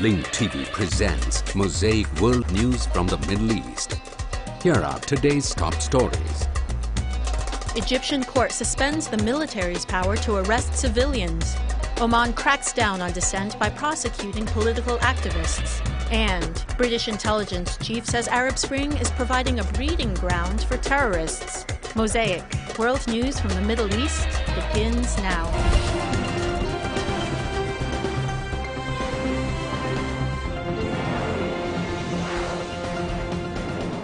Link TV presents Mosaic World News from the Middle East. Here are today's top stories. Egyptian court suspends the military's power to arrest civilians. Oman cracks down on dissent by prosecuting political activists. And British intelligence chief says Arab Spring is providing a breeding ground for terrorists. Mosaic, world news from the Middle East, begins now.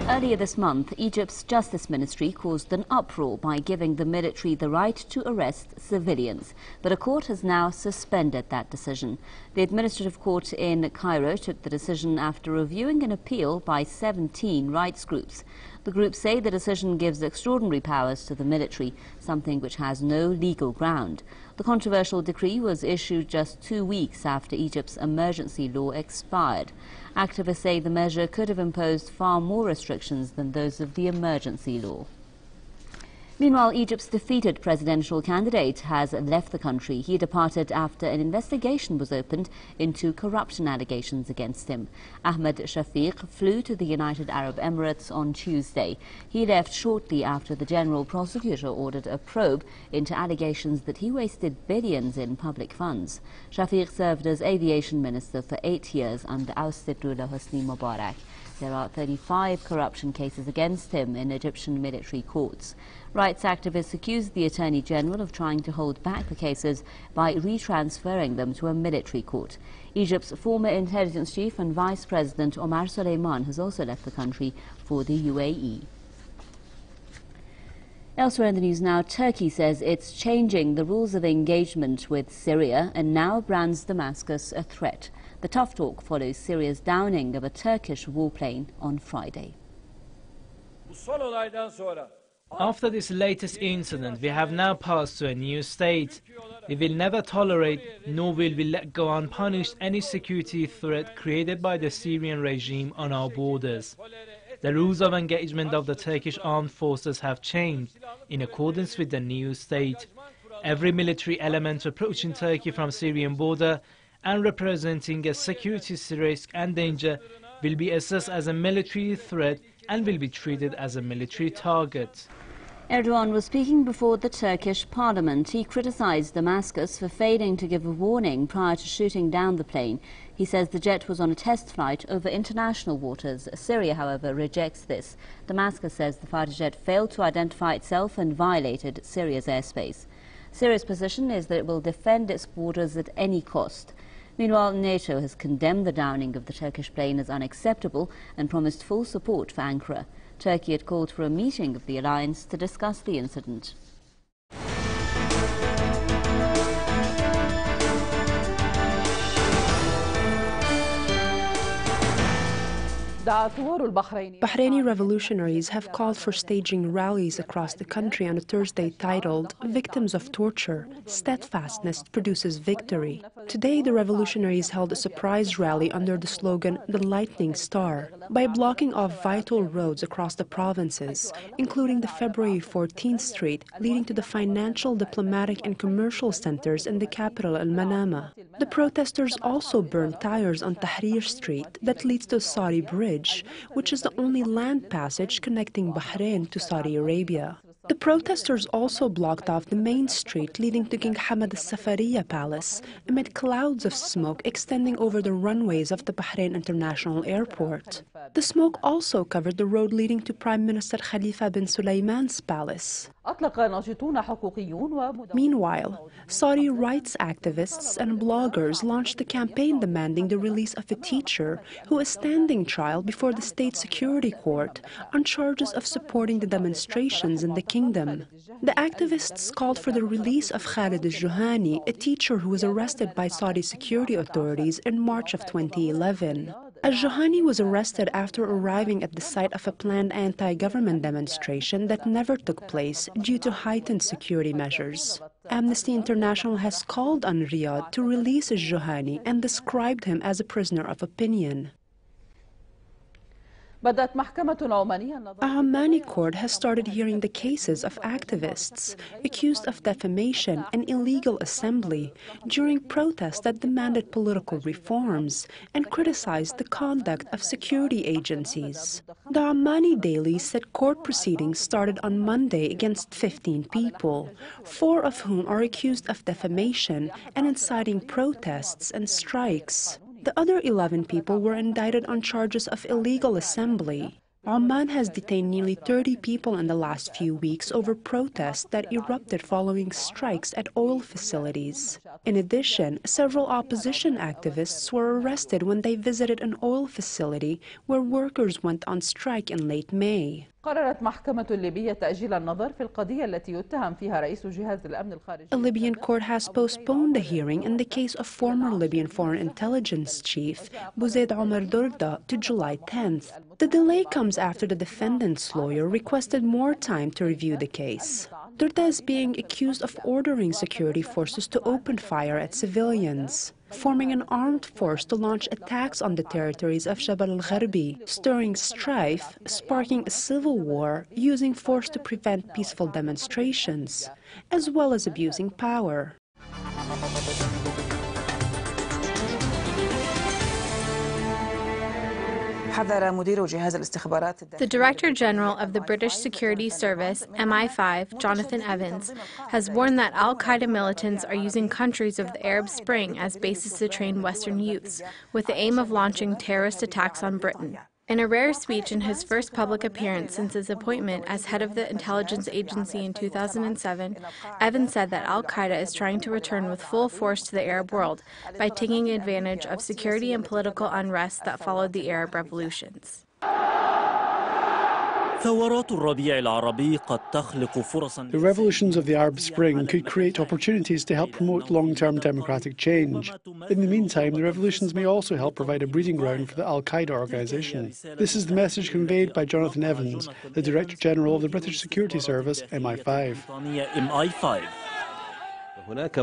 Earlier this month, Egypt's Justice Ministry caused an uproar by giving the military the right to arrest civilians. But a court has now suspended that decision. The administrative court in Cairo took the decision after reviewing an appeal by 17 rights groups. The groups say the decision gives extraordinary powers to the military, something which has no legal ground. The controversial decree was issued just 2 weeks after Egypt's emergency law expired. Activists say the measure could have imposed far more restrictions than those of the emergency law. Meanwhile, Egypt's defeated presidential candidate has left the country. He departed after an investigation was opened into corruption allegations against him. Ahmed Shafiq flew to the United Arab Emirates on Tuesday. He left shortly after the general prosecutor ordered a probe into allegations that he wasted billions in public funds. Shafiq served as aviation minister for 8 years under Oustedullah Hosni Mubarak. There are 35 corruption cases against him in Egyptian military courts. Rights activists accuse the Attorney General of trying to hold back the cases by retransferring them to a military court. Egypt's former intelligence chief and Vice President Omar Suleiman has also left the country for the UAE. Elsewhere in the news now, Turkey says it's changing the rules of engagement with Syria and now brands Damascus a threat. The tough talk follows Syria's downing of a Turkish warplane on Friday. After this latest incident, we have now passed to a new state. We will never tolerate, nor will we let go unpunished any security threat created by the Syrian regime on our borders. The rules of engagement of the Turkish armed forces have changed in accordance with the new state. Every military element approaching Turkey from Syrian border and representing a security risk and danger will be assessed as a military threat and will be treated as a military target. Erdogan was speaking before the Turkish parliament. He criticized Damascus for failing to give a warning prior to shooting down the plane. He says the jet was on a test flight over international waters. Syria, however, rejects this. Damascus says the fighter jet failed to identify itself and violated Syria's airspace. Syria's position is that it will defend its borders at any cost. Meanwhile, NATO has condemned the downing of the Turkish plane as unacceptable and promised full support for Ankara. Turkey had called for a meeting of the alliance to discuss the incident. Bahraini revolutionaries have called for staging rallies across the country on a Thursday titled "Victims of Torture, Steadfastness Produces Victory." Today, the revolutionaries held a surprise rally under the slogan "The Lightning Star" by blocking off vital roads across the provinces, including the February 14th Street leading to the financial, diplomatic and commercial centers in the capital al-Manama. The protesters also burned tires on Tahrir Street that leads to Saudi Bridge, which is the only land passage connecting Bahrain to Saudi Arabia. The protesters also blocked off the main street leading to King Hamad al-Safariya Palace amid clouds of smoke extending over the runways of the Bahrain International Airport. The smoke also covered the road leading to Prime Minister Khalifa bin Sulayman's palace. Meanwhile, Saudi rights activists and bloggers launched a campaign demanding the release of a teacher who is standing trial before the State Security Court on charges of supporting the demonstrations in the kingdom. The activists called for the release of Khaled al-Johani, a teacher who was arrested by Saudi security authorities in March of 2011. Al-Johani was arrested after arriving at the site of a planned anti-government demonstration that never took place due to heightened security measures. Amnesty International has called on Riyadh to release al-Johani and described him as a prisoner of opinion. A Omani court has started hearing the cases of activists accused of defamation and illegal assembly during protests that demanded political reforms and criticized the conduct of security agencies. The Omani Daily said court proceedings started on Monday against 15 people, 4 of whom are accused of defamation and inciting protests and strikes. The other 11 people were indicted on charges of illegal assembly. Oman has detained nearly 30 people in the last few weeks over protests that erupted following strikes at oil facilities. In addition, several opposition activists were arrested when they visited an oil facility where workers went on strike in late May. A Libyan court has postponed the hearing in the case of former Libyan Foreign Intelligence Chief Bouzid Omar Durda to July 10th. The delay comes after the defendant's lawyer requested more time to review the case. Durda is being accused of ordering security forces to open fire at civilians, forming an armed force to launch attacks on the territories of Jabal al-Gharbi, stirring strife, sparking a civil war, using force to prevent peaceful demonstrations, as well as abusing power. The Director General of the British Security Service, MI5, Jonathan Evans, has warned that al-Qaeda militants are using countries of the Arab Spring as bases to train Western youths, with the aim of launching terrorist attacks on Britain. In a rare speech in his first public appearance since his appointment as head of the intelligence agency in 2007, Evans said that al-Qaeda is trying to return with full force to the Arab world by taking advantage of security and political unrest that followed the Arab revolutions. The revolutions of the Arab Spring could create opportunities to help promote long-term democratic change. In the meantime, the revolutions may also help provide a breeding ground for the al-Qaeda organization. This is the message conveyed by Jonathan Evans, the Director General of the British Security Service, MI5. Evans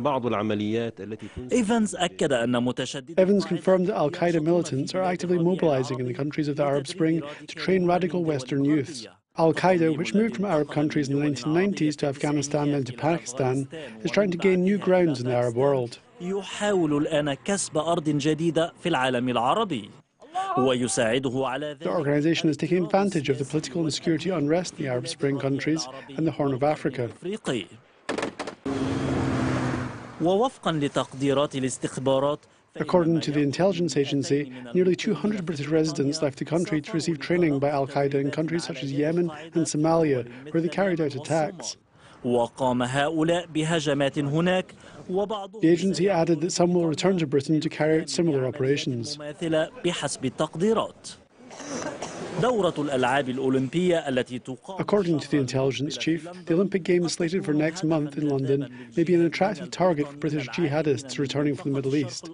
confirmed that al-Qaeda militants are actively mobilizing in the countries of the Arab Spring to train radical Western youths. Al-Qaeda, which moved from Arab countries in the 1990s to Afghanistan and to Pakistan, is trying to gain new grounds in the Arab world. The organization is taking advantage of the political and security unrest in the Arab Spring countries and the Horn of Africa. According to the intelligence agency, nearly 200 British residents left the country to receive training by al-Qaeda in countries such as Yemen and Somalia, where they carried out attacks. The agency added that some will return to Britain to carry out similar operations. According to the intelligence chief, the Olympic Games slated for next month in London may be an attractive target for British jihadists returning from the Middle East.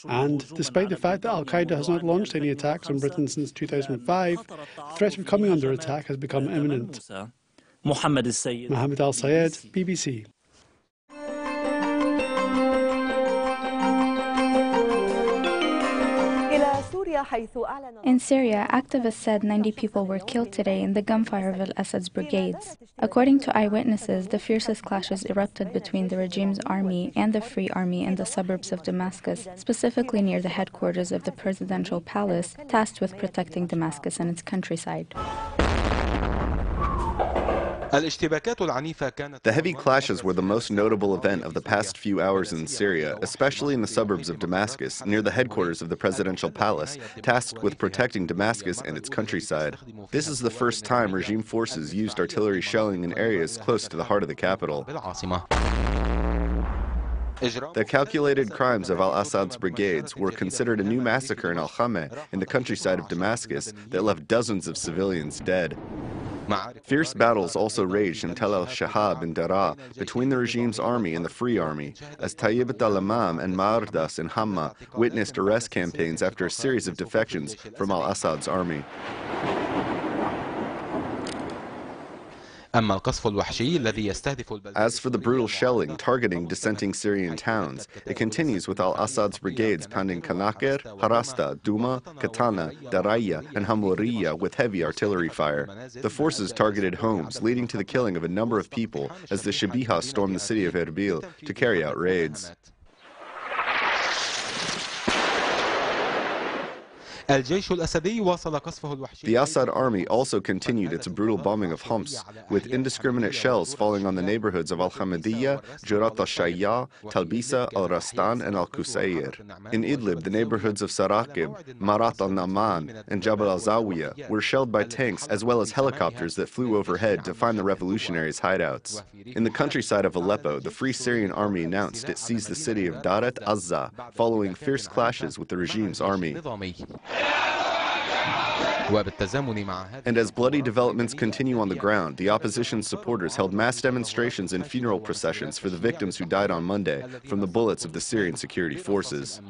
And despite the fact that al-Qaeda has not launched any attacks on Britain since 2005, the threat of coming under attack has become imminent. Mohammed Al-Sayed, BBC. In Syria, activists said 90 people were killed today in the gunfire of al-Assad's brigades. According to eyewitnesses, the fiercest clashes erupted between the regime's army and the Free Army in the suburbs of Damascus, specifically near the headquarters of the presidential palace, tasked with protecting Damascus and its countryside. The heavy clashes were the most notable event of the past few hours in Syria, especially in the suburbs of Damascus, near the headquarters of the presidential palace, tasked with protecting Damascus and its countryside. This is the first time regime forces used artillery shelling in areas close to the heart of the capital. The calculated crimes of al-Assad's brigades were considered a new massacre in Al-Khame, in the countryside of Damascus, that left dozens of civilians dead. Fierce battles also raged in Tel al-Shahab and Daraa between the regime's army and the Free Army, as Tayyibat al-Amam and Ma'ardas in Hamma witnessed arrest campaigns after a series of defections from al-Assad's army. As for the brutal shelling targeting dissenting Syrian towns, it continues with al-Assad's brigades pounding Kanakir, Harasta, Duma, Katana, Daraya, and Hamuriya with heavy artillery fire. The forces targeted homes, leading to the killing of a number of people as the Shabiha stormed the city of Erbil to carry out raids. The Assad army also continued its brutal bombing of Homs, with indiscriminate shells falling on the neighborhoods of Al-Hamidiyya, Jurat al-Shayya, Talbisa, Al-Rastan, and Al-Qusayr. In Idlib, the neighborhoods of Sarakib, Marat al-Naman, and Jabal al-Zawiya were shelled by tanks as well as helicopters that flew overhead to find the revolutionaries' hideouts. In the countryside of Aleppo, the Free Syrian Army announced it seized the city of Darat Azza following fierce clashes with the regime's army. And as bloody developments continue on the ground, the opposition supporters held mass demonstrations and funeral processions for the victims who died on Monday from the bullets of the Syrian security forces.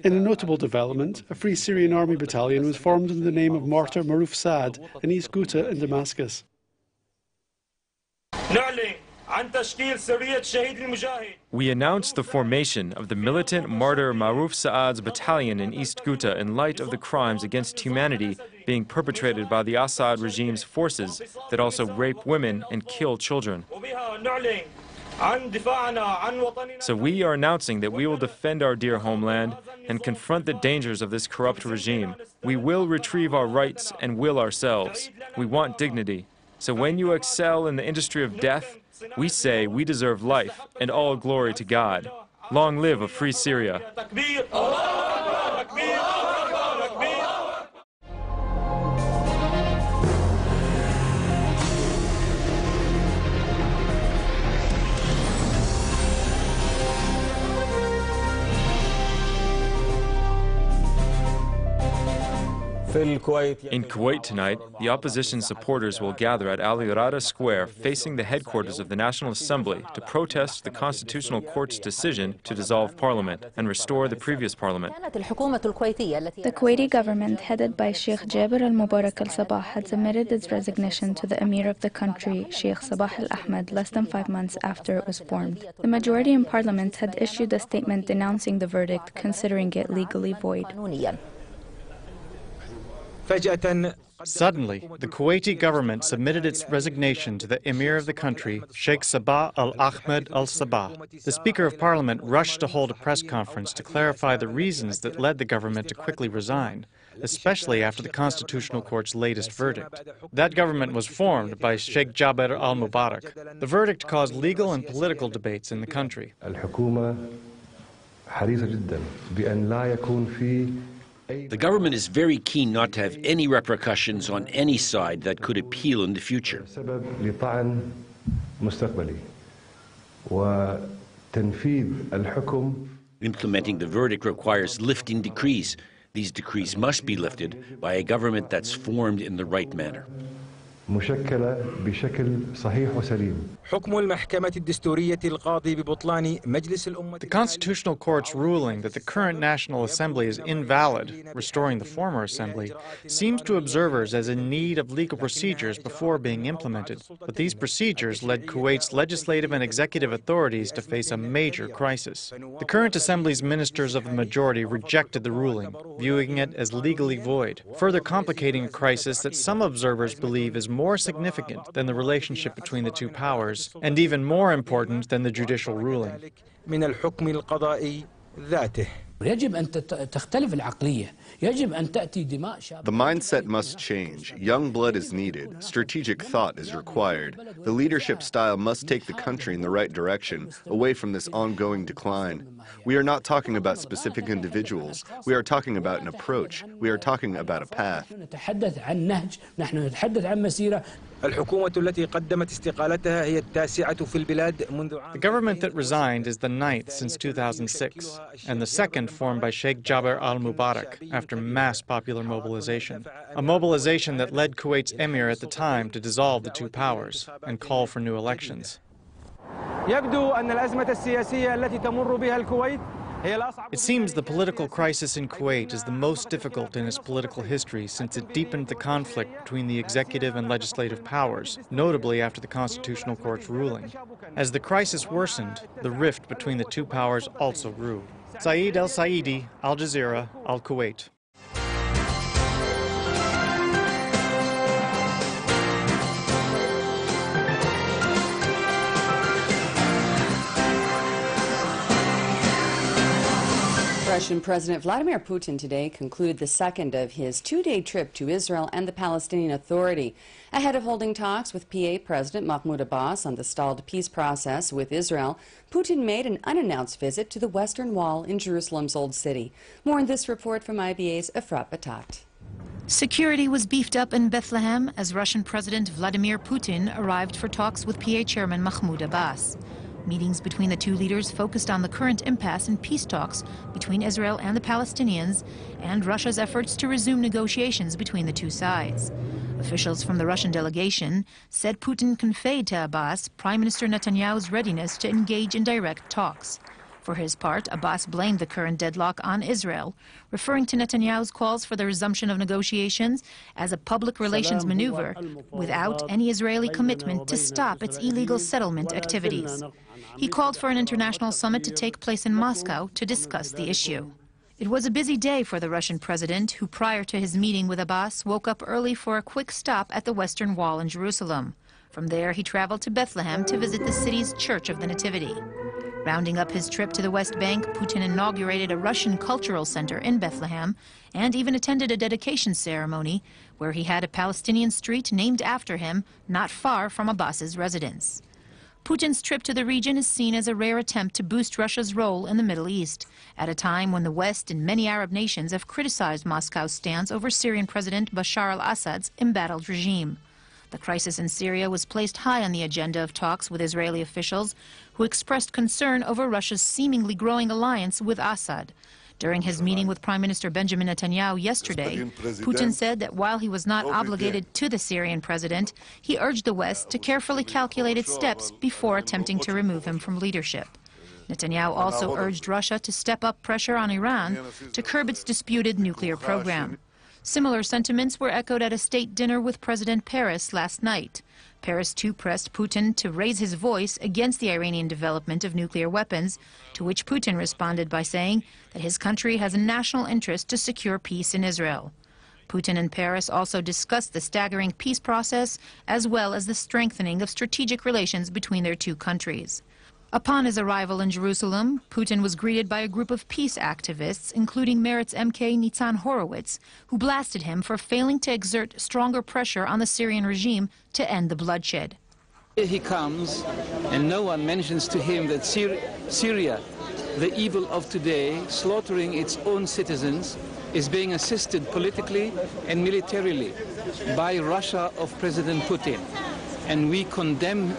In a notable development, a Free Syrian Army battalion was formed under the name of Martyr Maruf Saad in East Ghouta in Damascus. We announced the formation of the militant Martyr Maruf Saad's battalion in East Ghouta in light of the crimes against humanity being perpetrated by the Assad regime's forces that also rape women and kill children. So we are announcing that we will defend our dear homeland and confront the dangers of this corrupt regime. We will retrieve our rights and will ourselves. We want dignity. So when you excel in the industry of death, we say we deserve life and all glory to God. Long live a free Syria. In Kuwait tonight, the opposition supporters will gather at Al Irada Square facing the headquarters of the National Assembly to protest the Constitutional Court's decision to dissolve parliament and restore the previous parliament. The Kuwaiti government, headed by Sheikh Jabir al-Mubarak al-Sabah, had submitted its resignation to the Emir of the country, Sheikh Sabah al-Ahmed, less than 5 months after it was formed. The majority in parliament had issued a statement denouncing the verdict, considering it legally void. Suddenly, the Kuwaiti government submitted its resignation to the Emir of the country, Sheikh Sabah al-Ahmed al-Sabah. The Speaker of Parliament rushed to hold a press conference to clarify the reasons that led the government to quickly resign, especially after the Constitutional Court's latest verdict. That government was formed by Sheikh Jabir al-Mubarak. The verdict caused legal and political debates in the country. The government is very keen not to have any repercussions on any side that could appeal in the future. Implementing the verdict requires lifting decrees. These decrees must be lifted by a government that's formed in the right manner. The Constitutional Court's ruling that the current National Assembly is invalid, restoring the former assembly, seems to observers as in need of legal procedures before being implemented. But these procedures led Kuwait's legislative and executive authorities to face a major crisis. The current assembly's ministers of the majority rejected the ruling, viewing it as legally void, further complicating a crisis that some observers believe is more significant than the relationship between the two powers, and even more important than the judicial ruling. The mindset must change. Young blood is needed. Strategic thought is required. The leadership style must take the country in the right direction, away from this ongoing decline. We are not talking about specific individuals. We are talking about an approach. We are talking about a path. The government that resigned is the 9th since 2006, and the 2nd formed by Sheikh Jabir al-Mubarak after mass popular mobilization. A mobilization that led Kuwait's emir at the time to dissolve the two powers and call for new elections. يبدو أن الأزمة السياسية التي تمر بها الكويت It seems the political crisis in Kuwait is the most difficult in its political history since it deepened the conflict between the executive and legislative powers, notably after the Constitutional Court's ruling. As the crisis worsened, the rift between the two powers also grew. Saeed El-Saidi, Al Jazeera, Al-Kuwait. Russian President Vladimir Putin today concluded the second of his two-day trip to Israel and the Palestinian Authority. Ahead of holding talks with PA President Mahmoud Abbas on the stalled peace process with Israel, Putin made an unannounced visit to the Western Wall in Jerusalem's Old City. More in this report from IBA's Efrat Batat. Security was beefed up in Bethlehem as Russian President Vladimir Putin arrived for talks with PA Chairman Mahmoud Abbas. Meetings between the two leaders focused on the current impasse in peace talks between Israel and the Palestinians and Russia's efforts to resume negotiations between the two sides. Officials from the Russian delegation said Putin conveyed to Abbas Prime Minister Netanyahu's readiness to engage in direct talks. For his part, Abbas blamed the current deadlock on Israel, referring to Netanyahu's calls for the resumption of negotiations as a public relations maneuver without any Israeli commitment to stop its illegal settlement activities. He called for an international summit to take place in Moscow to discuss the issue. It was a busy day for the Russian president, who prior to his meeting with Abbas woke up early for a quick stop at the Western Wall in Jerusalem. From there, he traveled to Bethlehem to visit the city's Church of the Nativity. Rounding up his trip to the West Bank, Putin inaugurated a Russian cultural center in Bethlehem and even attended a dedication ceremony where he had a Palestinian street named after him not far from Abbas's residence. Putin's trip to the region is seen as a rare attempt to boost Russia's role in the Middle East, at a time when the West and many Arab nations have criticized Moscow's stance over Syrian President Bashar al-Assad's embattled regime. The crisis in Syria was placed high on the agenda of talks with Israeli officials, who expressed concern over Russia's seemingly growing alliance with Assad. During his meeting with Prime Minister Benjamin Netanyahu yesterday, Putin said that while he was not obligated to the Syrian president, he urged the West to carefully calculate its steps before attempting to remove him from leadership. Netanyahu also urged Russia to step up pressure on Iran to curb its disputed nuclear program. Similar sentiments were echoed at a state dinner with President Peres last night. Peres too pressed Putin to raise his voice against the Iranian development of nuclear weapons, to which Putin responded by saying that his country has a national interest to secure peace in Israel. Putin and Peres also discussed the staggering peace process as well as the strengthening of strategic relations between their two countries. Upon his arrival in Jerusalem, Putin was greeted by a group of peace activists, including Meretz MK Nitzan Horowitz, who blasted him for failing to exert stronger pressure on the Syrian regime to end the bloodshed. Here he comes, and no one mentions to him that Syria, the evil of today, slaughtering its own citizens, is being assisted politically and militarily by Russia of President Putin. And we condemn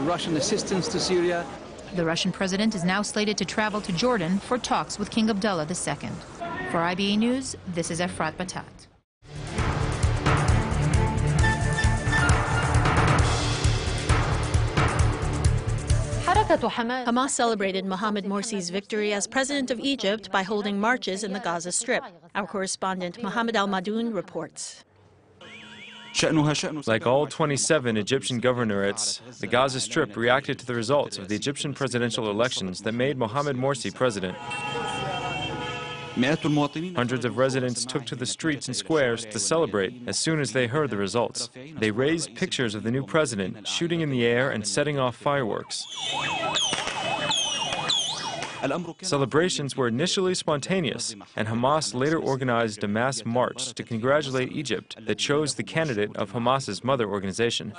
Russian assistance to Syria. The Russian president is now slated to travel to Jordan for talks with King Abdullah II. For IBA News, this is Efrat Batat. Hamas celebrated Mohamed Morsi's victory as president of Egypt by holding marches in the Gaza Strip. Our correspondent Mohamed Al-Madoun reports. Like all 27 Egyptian governorates, the Gaza Strip reacted to the results of the Egyptian presidential elections that made Mohamed Morsi president. Hundreds of residents took to the streets and squares to celebrate as soon as they heard the results. They raised pictures of the new president, shooting in the air and setting off fireworks. Celebrations were initially spontaneous, and Hamas later organized a mass march to congratulate Egypt that chose the candidate of Hamas's mother organization.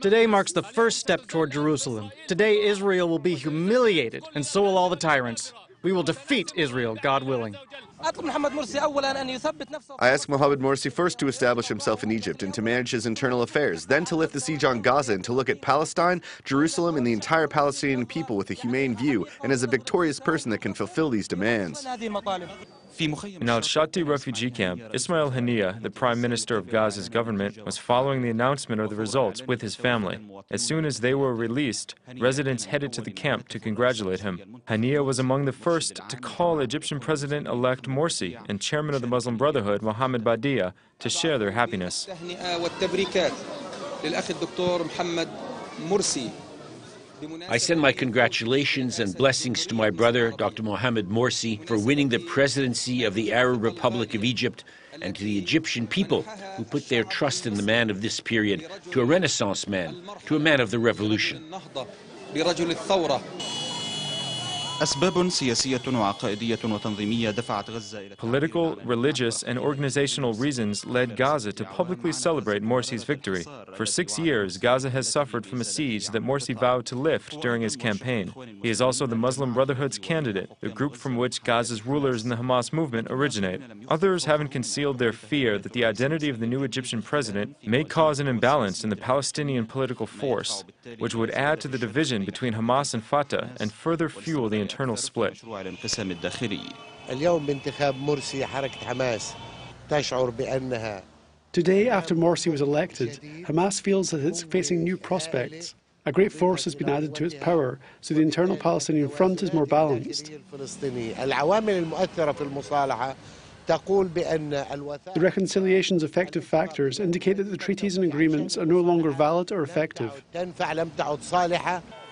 Today marks the first step toward Jerusalem. Today Israel will be humiliated, and so will all the tyrants. We will defeat Israel, God willing. I asked Mohamed Morsi first to establish himself in Egypt and to manage his internal affairs, then to lift the siege on Gaza and to look at Palestine, Jerusalem, and the entire Palestinian people with a humane view and as a victorious person that can fulfill these demands. In al-Shati refugee camp, Ismail Haniyeh, the prime minister of Gaza's government, was following the announcement of the results with his family. As soon as they were released, residents headed to the camp to congratulate him. Haniyeh was among the first to call Egyptian President-elect Morsi and chairman of the Muslim Brotherhood, Mohamed Badia, to share their happiness. I send my congratulations and blessings to my brother, Dr. Mohamed Morsi, for winning the presidency of the Arab Republic of Egypt, and to the Egyptian people who put their trust in the man of this period, to a Renaissance man, to a man of the revolution. Political, religious, and organizational reasons led Gaza to publicly celebrate Morsi's victory. For 6 years, Gaza has suffered from a siege that Morsi vowed to lift during his campaign. He is also the Muslim Brotherhood's candidate, the group from which Gaza's rulers in the Hamas movement originate. Others haven't concealed their fear that the identity of the new Egyptian president may cause an imbalance in the Palestinian political force, which would add to the division between Hamas and Fatah and further fuel the internal split. Today, after Morsi was elected, Hamas feels that it's facing new prospects. A great force has been added to its power, so the internal Palestinian front is more balanced. The reconciliation's effective factors indicate that the treaties and agreements are no longer valid or effective.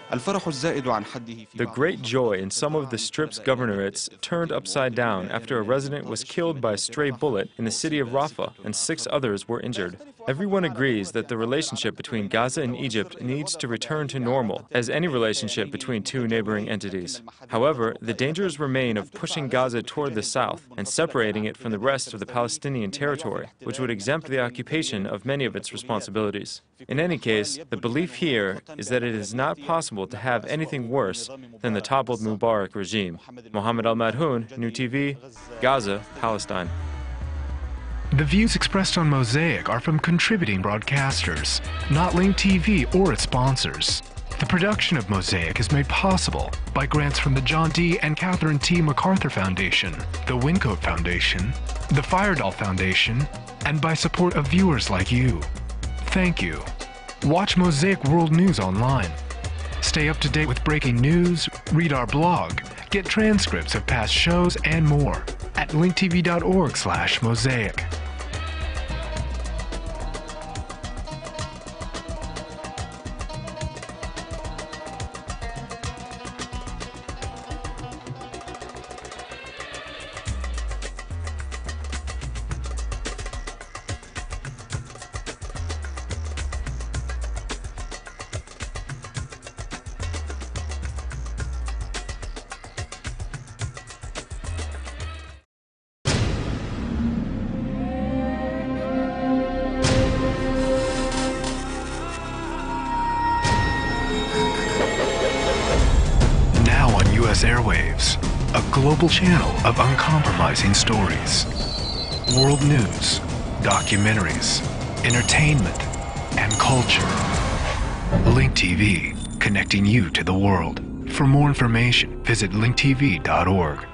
The great joy in some of the Strip's governorates turned upside down after a resident was killed by a stray bullet in the city of Rafah and 6 others were injured. Everyone agrees that the relationship between Gaza and Egypt needs to return to normal, as any relationship between two neighboring entities. However, the dangers remain of pushing Gaza toward the south and separating it from the rest of the Palestinian territory, which would exempt the occupation of many of its responsibilities. In any case, the belief here is that it is not possible to have anything worse than the toppled Mubarak regime. Mohammed Al-Madhoun, New TV, Gaza, Palestine. The views expressed on Mosaic are from contributing broadcasters, not Link TV or its sponsors. The production of Mosaic is made possible by grants from the John D. and Catherine T. MacArthur Foundation, the Wincote Foundation, the Firedoll Foundation, and by support of viewers like you. Thank you. Watch Mosaic World News online. Stay up to date with breaking news, read our blog, get transcripts of past shows, and more at linktv.org/mosaic. Airwaves, a global channel of uncompromising stories, world news, documentaries, entertainment, and culture. Link TV, connecting you to the world. For more information, visit linktv.org.